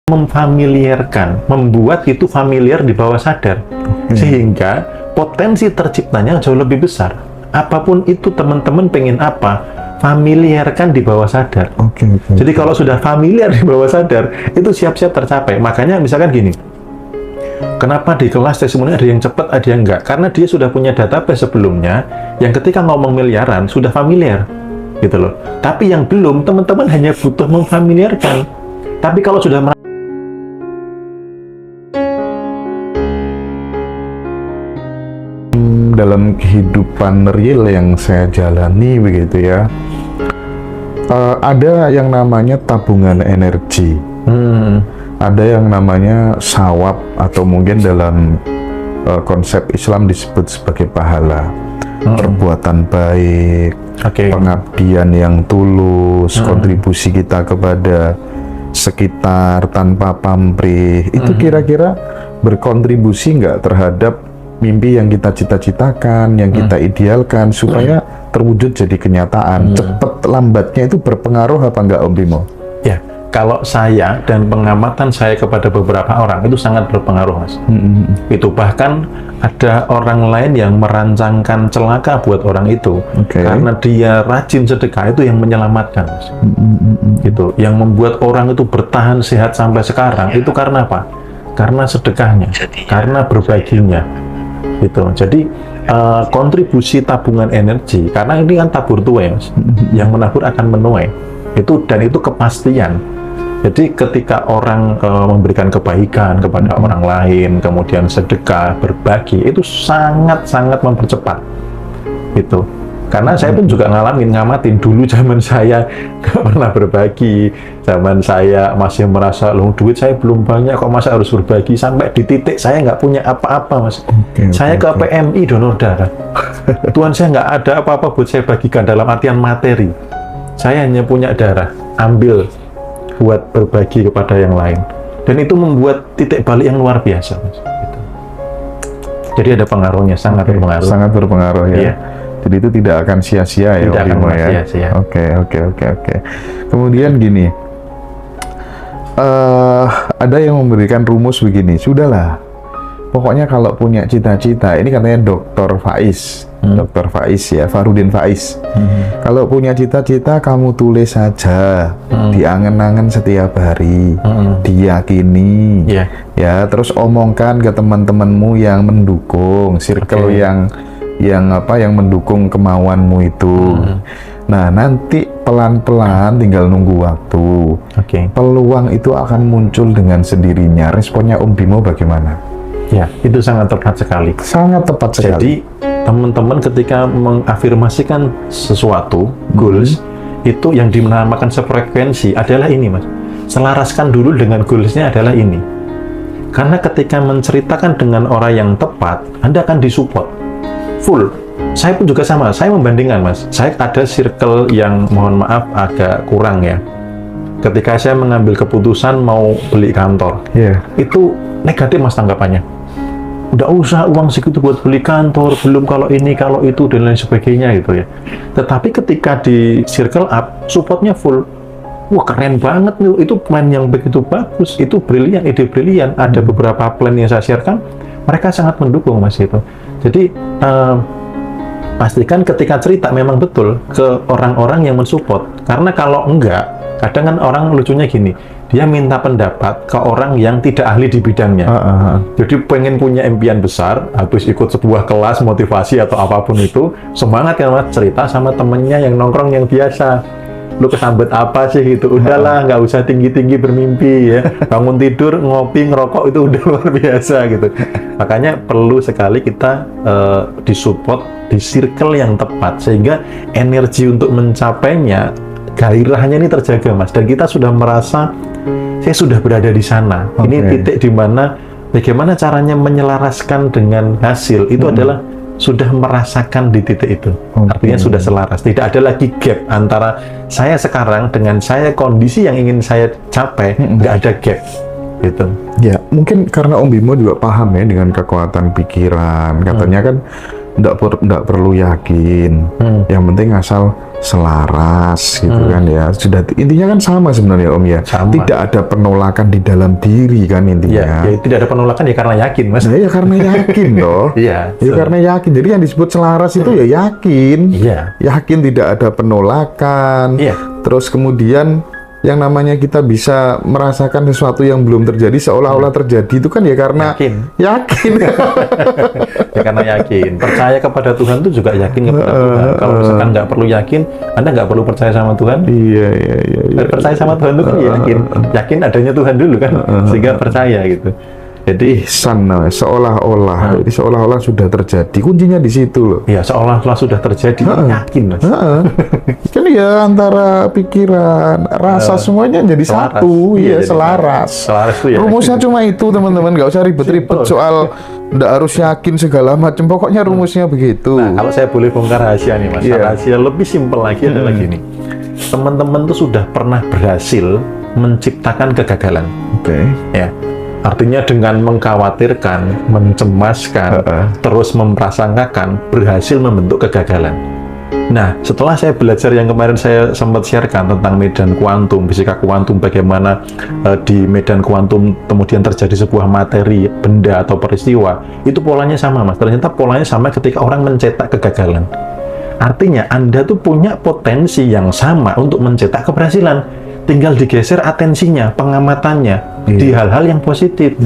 memfamiliarkan, membuat itu familiar di bawah sadar, sehingga potensi terciptanya jauh lebih besar. Apapun itu teman-teman pengen apa, familiarkan di bawah sadar. Jadi kalau sudah familiar di bawah sadar, itu siap-siap tercapai. Makanya misalkan gini, kenapa di kelas testimoni ada yang cepat, ada yang enggak? Karena dia sudah punya database sebelumnya, yang ketika ngomong miliaran, sudah familiar, gitu loh. Tapi yang belum, teman-teman hanya butuh memfamiliarkan. Tapi kalau sudah dalam kehidupan real yang saya jalani begitu ya, ada yang namanya tabungan energi, ada yang namanya sawab atau mungkin dalam konsep Islam disebut sebagai pahala, perbuatan baik, pengabdian yang tulus, kontribusi kita kepada sekitar tanpa pamrih, itu kira-kira berkontribusi nggak terhadap mimpi yang kita cita-citakan, yang kita idealkan supaya terwujud jadi kenyataan. Cepet lambatnya itu berpengaruh apa enggak, Om Bimo? Ya, kalau saya dan pengamatan saya kepada beberapa orang itu sangat berpengaruh, Mas. Itu bahkan ada orang lain yang merancangkan celaka buat orang itu karena dia rajin sedekah, itu yang menyelamatkan, Mas. Itu yang membuat orang itu bertahan sehat sampai sekarang itu karena apa? Karena sedekahnya, karena berbaginya. Gitu. Jadi kontribusi tabungan energi, karena ini kan tabur tuai, Mas. Yang menabur akan menuai. Dan itu kepastian. Jadi ketika orang memberikan kebaikan kepada orang lain, kemudian sedekah, berbagi, itu sangat-sangat mempercepat. Gitu. Karena saya pun juga ngamatin dulu zaman saya nggak pernah berbagi, zaman saya masih merasa loh duit saya belum banyak kok masa harus berbagi, sampai di titik saya nggak punya apa-apa, Mas. Saya ke PMI donor darah. Tuhan, saya nggak ada apa-apa buat saya bagikan dalam artian materi. Saya hanya punya darah, ambil buat berbagi kepada yang lain. Dan itu membuat titik balik yang luar biasa, Mas. Gitu. Jadi ada pengaruhnya, sangat berpengaruh. Sangat berpengaruh ya. Iya. Jadi itu tidak akan sia-sia ya, tidak akan sia-sia. Oke. Kemudian gini, ada yang memberikan rumus begini, sudahlah, pokoknya kalau punya cita-cita, ini katanya Dr. Faiz, Dr. Faiz ya, Farudin Faiz. Kalau punya cita-cita, kamu tulis saja, diangen-angen setiap hari, diyakini, ya, terus omongkan ke teman-temanmu yang mendukung, circle yang mendukung kemauanmu itu. Nah, nanti pelan-pelan tinggal nunggu waktu. Peluang itu akan muncul dengan sendirinya. Responnya Om Bimo bagaimana? Ya, itu sangat tepat sekali. Sangat tepat sekali. Jadi, teman-teman ketika mengafirmasikan sesuatu, goals, itu yang dinamakan sefrekuensi adalah ini, Mas. Selaraskan dulu dengan goalsnya adalah ini. Karena ketika menceritakan dengan orang yang tepat, Anda akan disupport full. Saya pun juga sama, saya membandingkan, Mas. Saya ada circle yang mohon maaf agak kurang ya. Ketika saya mengambil keputusan mau beli kantor, itu negatif, Mas, tanggapannya. Udah usah uang segitu buat beli kantor, belum kalau ini, kalau itu, dan lain sebagainya gitu ya. Tetapi ketika di circle up, supportnya full. Wah, keren banget nih, itu plan yang begitu bagus, itu brilian, ide brilian. Ada beberapa plan yang saya sharekan, mereka sangat mendukung, Mas, itu. Jadi pastikan ketika cerita memang betul ke orang-orang yang mensupport. Karena kalau enggak, kadang kan orang lucunya gini, dia minta pendapat ke orang yang tidak ahli di bidangnya. Jadi pengen punya impian besar, habis ikut sebuah kelas motivasi atau apapun itu, semangat kan, Mas, cerita sama temennya yang nongkrong yang biasa. Lu kesambet apa sih gitu, udahlah nggak usah tinggi-tinggi bermimpi ya, bangun tidur ngopi ngerokok itu udah luar biasa gitu. Makanya perlu sekali kita disupport di circle yang tepat sehingga energi untuk mencapainya, gairahnya ini terjaga, Mas, dan kita sudah merasa saya sudah berada di sana. Ini titik di mana bagaimana caranya menyelaraskan dengan hasil itu adalah sudah merasakan di titik itu. Artinya sudah selaras. Tidak ada lagi gap antara saya sekarang dengan saya kondisi yang ingin saya capai. Nggak ada gap. Gitu. Ya, mungkin karena Om Bimo juga paham ya dengan kekuatan pikiran. Katanya kan nggak perlu yakin. Yang penting asal selaras gitu kan ya. Sudah, intinya kan sama sebenarnya Om ya. Sama. Tidak ada penolakan di dalam diri kan intinya. Ya, tidak ada penolakan ya karena yakin Mas. Nah, ya karena yakin toh. Iya. Ya karena yakin. Jadi yang disebut selaras itu ya yakin. Iya. Yakin tidak ada penolakan. Iya. Terus kemudian yang namanya kita bisa merasakan sesuatu yang belum terjadi seolah-olah terjadi itu kan ya karena yakin. Ya karena yakin. Percaya kepada Tuhan itu juga yakin kepada Tuhan. Kalau misalkan nggak perlu yakin, Anda nggak perlu percaya sama Tuhan. Iya. Percaya sama Tuhan itu kan yakin. Yakin adanya Tuhan dulu kan, sehingga percaya gitu. Jadi ihsan namanya, seolah-olah. Jadi seolah-olah sudah terjadi. Kuncinya di situ loh. Ya, seolah-olah sudah terjadi, yakin Mas. Kan ya antara pikiran, rasa semuanya jadi selaras. Satu, Iya, selaras. Selaras tuh ya. Rumusnya cuma itu teman-teman, nggak usah ribet-ribet soal nggak harus yakin segala macam. Pokoknya rumusnya begitu. Nah, kalau saya boleh bongkar rahasia nih Mas, rahasia lebih simpel lagi adalah gini. Teman-teman tuh sudah pernah berhasil menciptakan kegagalan. Oke. Ya. Artinya dengan mengkhawatirkan, mencemaskan, terus memprasangkakan, berhasil membentuk kegagalan. Nah, setelah saya belajar yang kemarin saya sempat sharekan tentang medan kuantum, fisika kuantum, bagaimana di medan kuantum kemudian terjadi sebuah materi, benda atau peristiwa, itu polanya sama Mas. Ternyata polanya sama ketika orang mencetak kegagalan. Artinya Anda tuh punya potensi yang sama untuk mencetak keberhasilan. Tinggal digeser atensinya, pengamatannya di hal-hal yang positif,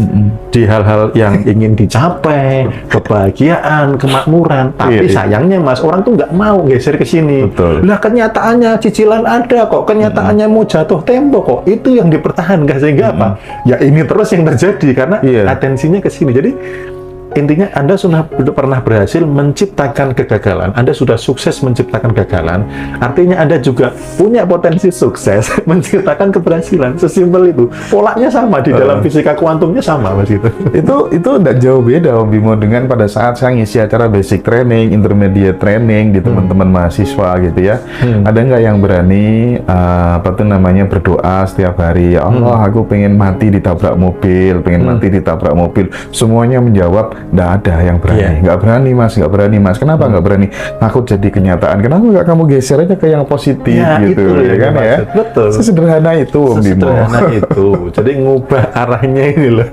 di hal-hal yang ingin dicapai, kebahagiaan, kemakmuran. Tapi sayangnya Mas, orang tuh nggak mau geser ke sini. Lah kenyataannya cicilan ada kok, kenyataannya mau jatuh tempo kok. Itu yang dipertahankan sehingga apa? Ya ini terus yang terjadi karena atensinya ke sini. Jadi intinya Anda sudah pernah berhasil menciptakan kegagalan, Anda sudah sukses menciptakan kegagalan, artinya Anda juga punya potensi sukses menciptakan keberhasilan. Sesimpel itu. Polanya sama di dalam fisika kuantumnya sama Mas itu. Itu enggak jauh beda Om Bimo dengan pada saat saya ngisi acara basic training, intermediate training di teman-teman mahasiswa gitu ya. Ada nggak yang berani berdoa setiap hari, ya Allah aku pengen mati ditabrak mobil, mati ditabrak mobil. Semuanya menjawab nggak ada yang berani. Nggak berani Mas. Kenapa nggak berani? Takut jadi kenyataan. Kenapa nggak kamu geser aja ke yang positif gitu ya kan ya? Betul. Sesederhana itu Om Bimo. Sesederhana itu. Jadi ngubah arahnya ini loh.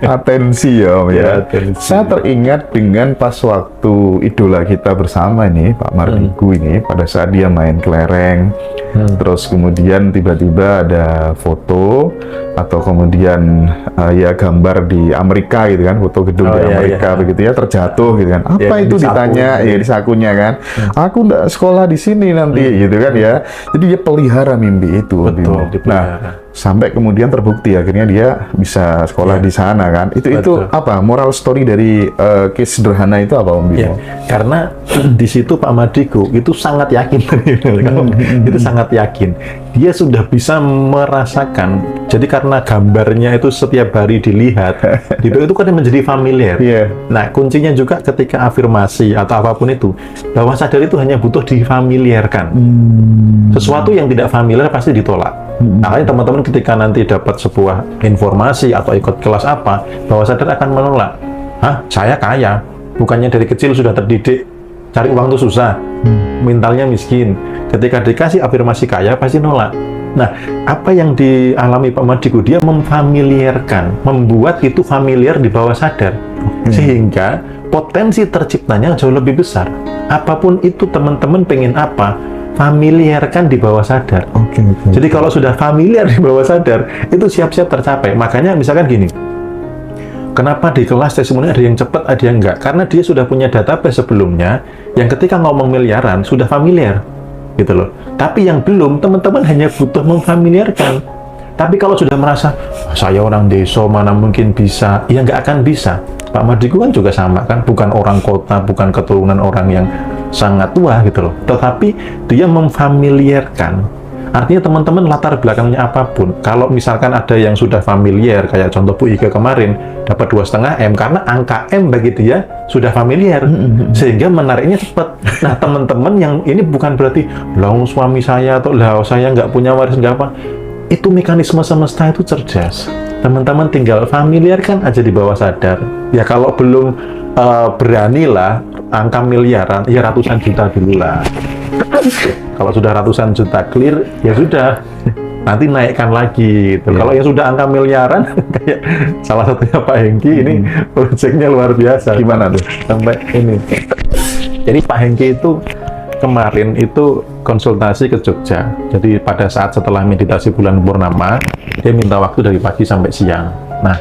Atensi ya Om ya. Atensi. Saya teringat dengan pas waktu idola kita bersama ini Pak Mardigu ini pada saat dia main kelereng. Terus kemudian tiba-tiba ada foto atau kemudian ya gambar di Amerika gitu kan, foto gedung di Amerika begitu ya, terjatuh gitu kan. Apa itu ditanya ya di sakunya kan. Aku nggak sekolah di sini nanti gitu kan ya. Jadi dia pelihara mimpi itu. Betul, nah, sampai kemudian terbukti akhirnya dia bisa sekolah di sana kan. Itu apa moral story dari case sederhana itu apa Om Bimo? Karena di situ Pak Mardigu itu sangat yakin. Itu sangat yakin. Dia sudah bisa merasakan. Jadi karena gambarnya itu setiap hari dilihat, itu kan menjadi familiar. Nah, kuncinya juga ketika afirmasi atau apapun itu, bawah sadar itu hanya butuh difamiliarkan. Sesuatu yang tidak familiar pasti ditolak. Makanya teman-teman ketika nanti dapat sebuah informasi atau ikut kelas apa, bawah sadar akan menolak. Hah, saya kaya. Bukannya dari kecil sudah terdidik cari uang itu susah, mentalnya miskin. Ketika dikasih afirmasi kaya, pasti nolak. Nah, apa yang dialami Pak Mardigu, dia memfamiliarkan, membuat itu familiar di bawah sadar. Sehingga potensi terciptanya jauh lebih besar. Apapun itu teman-teman pengen apa, familiarkan di bawah sadar. Jadi kalau sudah familiar di bawah sadar, itu siap-siap tercapai. Makanya misalkan gini, kenapa di kelas testimoni ada yang cepat, ada yang enggak? Karena dia sudah punya database sebelumnya, yang ketika ngomong miliaran, sudah familiar. Gitu loh. Tapi yang belum, teman-teman hanya butuh memfamiliarkan. Tapi kalau sudah merasa, saya orang desa, mana mungkin bisa, ya nggak akan bisa. Pak Mardigu kan juga sama kan, bukan orang kota, bukan keturunan orang yang sangat tua gitu loh. Tetapi dia memfamiliarkan. Artinya teman-teman latar belakangnya apapun, kalau misalkan ada yang sudah familiar, kayak contoh Bu Ika kemarin, dapat 2,5 M, karena angka M bagi dia sudah familiar, sehingga menariknya cepat. Nah, teman-teman yang ini bukan berarti, lah suami saya, atau lah saya nggak punya waris, nggak apa. Itu mekanisme semesta itu cerdas. Teman-teman tinggal familiarkan aja di bawah sadar. Ya kalau belum beranilah angka miliaran, ya ratusan juta dulu lah. Kalau sudah ratusan juta clear, ya sudah, nanti naikkan lagi gitu. Kalau yang sudah angka miliaran, kayak salah satunya Pak Hengki, ini proyeknya luar biasa. Gimana tuh? Sampai ini. Jadi Pak Hengki itu kemarin itu konsultasi ke Jogja. Jadi pada saat setelah meditasi bulan purnama, dia minta waktu dari pagi sampai siang. Nah,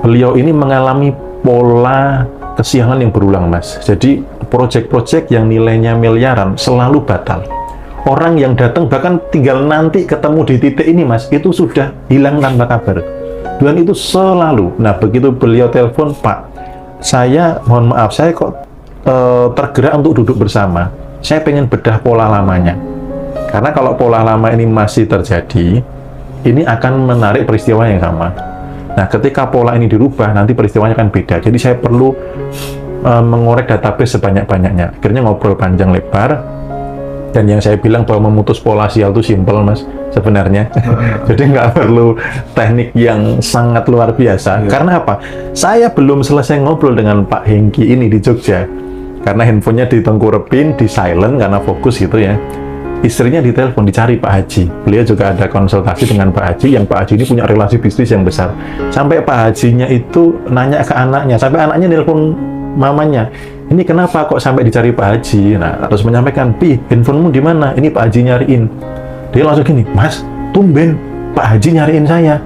beliau ini mengalami pola kesiangan yang berulang, Mas. Jadi proyek-proyek yang nilainya miliaran selalu batal. Orang yang datang bahkan tinggal nanti ketemu di titik ini, Mas, itu sudah hilang tanpa kabar. Dan itu selalu. Nah, begitu beliau telepon, Pak, saya mohon maaf, saya kok tergerak untuk duduk bersama. Saya pengen bedah pola lamanya. Karena kalau pola lama ini masih terjadi, ini akan menarik peristiwa yang sama. Nah, ketika pola ini dirubah, nanti peristiwanya akan beda. Jadi saya perlu mengorek database sebanyak-banyaknya. Akhirnya ngobrol panjang lebar. Dan yang saya bilang bahwa memutus pola sial itu simple, Mas, sebenarnya. Jadi nggak perlu teknik yang sangat luar biasa. Karena apa? Saya belum selesai ngobrol dengan Pak Hengki ini di Jogja. Karena handphonenya ditengkurepin, di silent karena fokus gitu ya. Istrinya ditelepon, dicari Pak Haji. Beliau juga ada konsultasi dengan Pak Haji, yang Pak Haji ini punya relasi bisnis yang besar. Sampai Pak Hajinya itu nanya ke anaknya, sampai anaknya nelpon mamanya, ini kenapa kok sampai dicari Pak Haji? Nah, terus menyampaikan, Pi, handphonemu di mana? Ini Pak Haji nyariin. Dia langsung gini, Mas, tumben Pak Haji nyariin saya.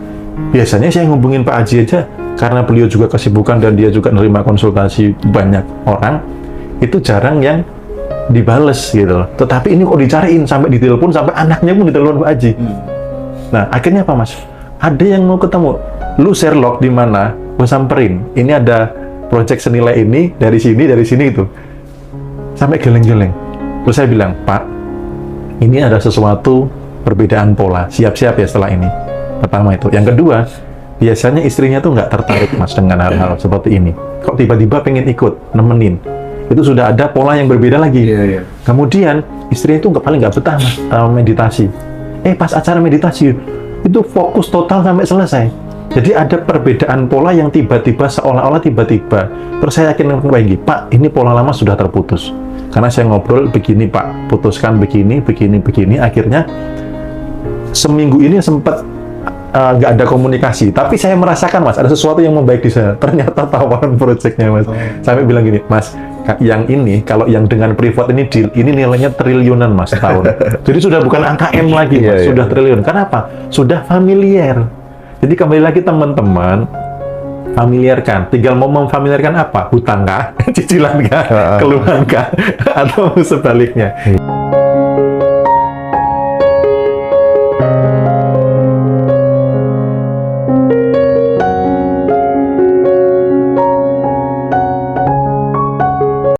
Biasanya saya ngubungin Pak Haji aja, karena beliau juga kesibukan dan dia juga nerima konsultasi banyak orang, itu jarang yang dibales gitu loh. Tetapi ini kok dicariin, sampai ditelepon, sampai anaknya pun ditelepon Pak Haji. Nah, akhirnya apa, Mas? Ada yang mau ketemu. Lu Sherlock di mana? Gua samperin. Ini ada proyek senilai ini, dari sini itu. Sampai geleng-geleng. Terus saya bilang, Pak, ini ada sesuatu perbedaan pola. Siap-siap ya setelah ini. Pertama itu. Yang kedua, biasanya istrinya tuh nggak tertarik, Mas, dengan hal-hal seperti ini. Kok tiba-tiba pengen ikut, nemenin. Itu sudah ada pola yang berbeda lagi. Kemudian istrinya itu paling nggak betah, Mas, meditasi. Pas acara meditasi itu fokus total sampai selesai. Jadi ada perbedaan pola yang tiba-tiba seolah-olah tiba-tiba. Terus saya yakin lagi, Pak, ini pola lama sudah terputus. Karena saya ngobrol begini, Pak, putuskan begini. Akhirnya seminggu ini sempat nggak ada komunikasi. Tapi saya merasakan, Mas, ada sesuatu yang membaik di sana. Ternyata tawaran proyeknya, Mas. Sampai bilang gini, Mas, yang ini, kalau yang dengan privat ini deal, ini nilainya triliunan, Mas, setahun. Jadi sudah bukan angka M lagi, Mas, sudah triliun. Kenapa? Sudah familiar. Jadi kembali lagi teman-teman, familiarkan. Tinggal mau memfamiliarkan apa? Hutang kah? Cicilan kah? Keluhan kah? Atau sebaliknya?